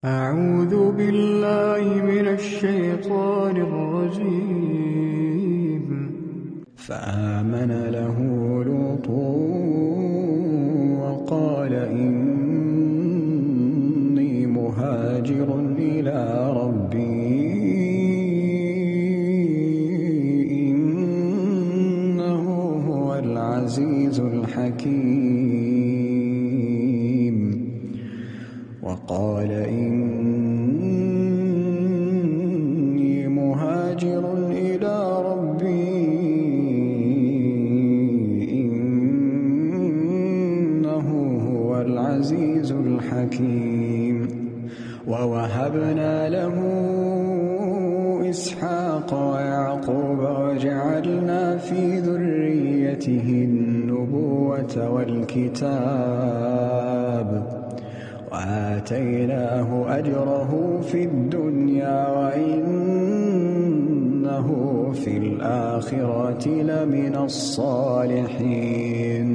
أعوذ بالله من الشيطان الرجيم. فآمن له لوط وقال إني مهاجر إلى ربي إنه هو العزيز الحكيم. وقال إني مهاجر إلى ربي إنه هو العزيز الحكيم. ووهبنا له إسحاق ويعقوب وجعلنا في ذريته النبوة والكتاب وآتيناه أجره في الدنيا وإنه في الآخرة لمن الصالحين.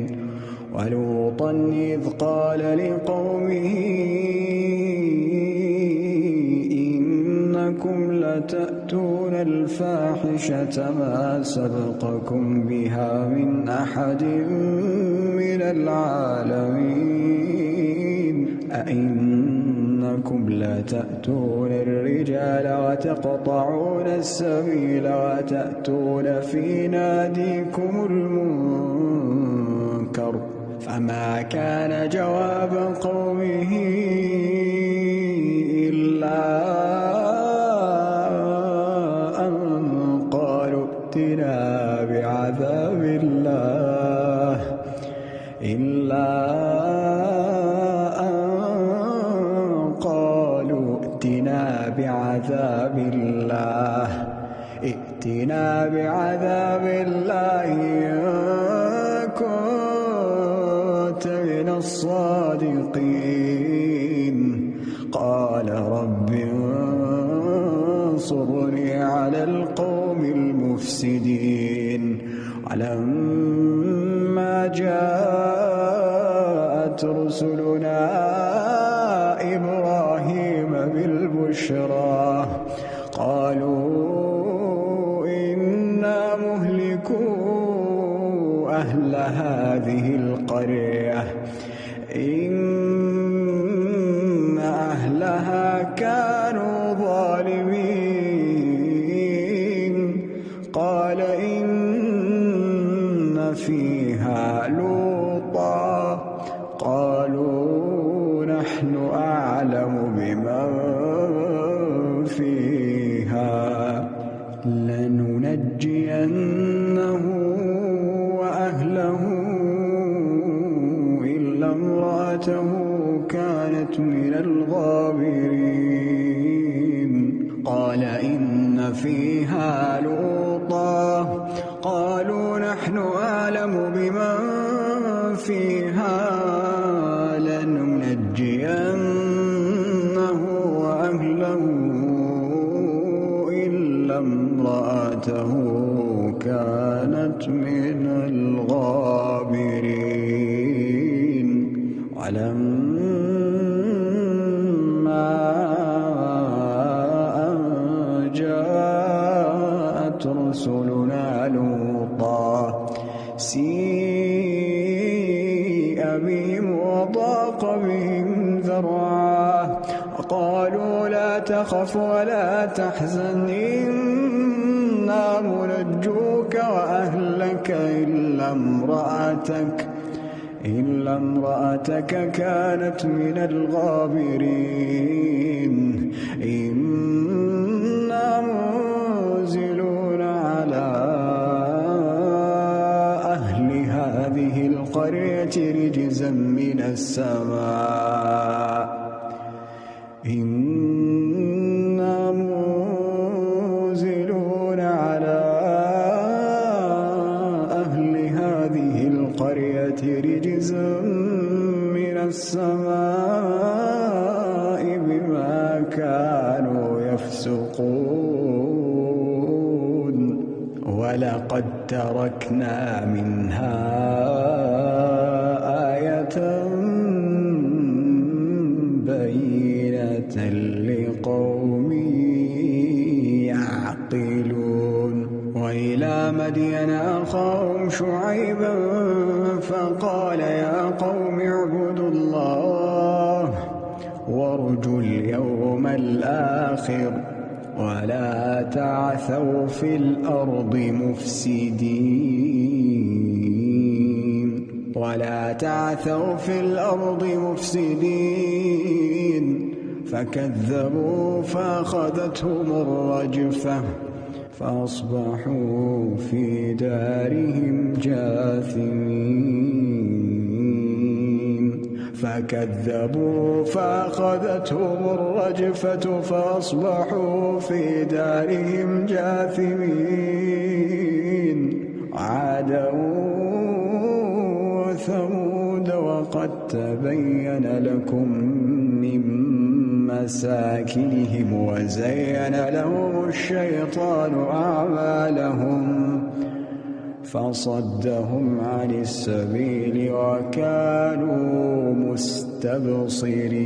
ولوطا إذ قال لقومه إنكم لتأتون الفاحشة ما سبقكم بها من أحد من العالمين. أئنكم لتأتون الرجال وتقطعون السبيل وتأتون في ناديكم المنكر. فما كان جواب قومه إلا أن قالوا ائتنا بعذاب الله ائتنا بعذاب الله إن كنت من الصادقين. قال رب انصرني على القوم المفسدين. ولما جاءت رسلنا إبراهيم بالبشرى قالوا إنا مهلكو أهل هذه القرية إن أهلها كانوا ظالمين. قال إن فيها لوطا قالوا نحن أعلم بمن فيها لننجينه وأهله إلا امرأته كانت من الغابرين. قال إن فيها لوطا قالوا نحن أعلم بمن فيها لننجينه وأهله إلا امرأته كانت من الغابرين. ولما أن جاءت رسلنا لوطا سيء بهم وضاق بهم ذرعا وقالوا لا تخف ولا تحزن إنا منجوك وأهلك إلا امرأتك كانت من الغابرين. إنا منزلون على أهل هذه القرية رجزا من السماء. إنا منزلون على أهل هذه القرية رجزا من السماء بما كانوا يفسقون. ولقد تركنا منها آية بينة لقوم يعقلون وإلى مدين أخاهم شعيبا فقال يا قوم اعبدوا الله وارجوا اليوم الآخر ولا تعثوا في الأرض مفسدين فكذبوا فأخذتهم الرجفة فأصبحوا في دارهم جاثمين عادا وثمود وقد تبين لكم من مساكنهم وزين لهم الشيطان أعمالهم فصدهم عن السبيل وكانوا مستبصرين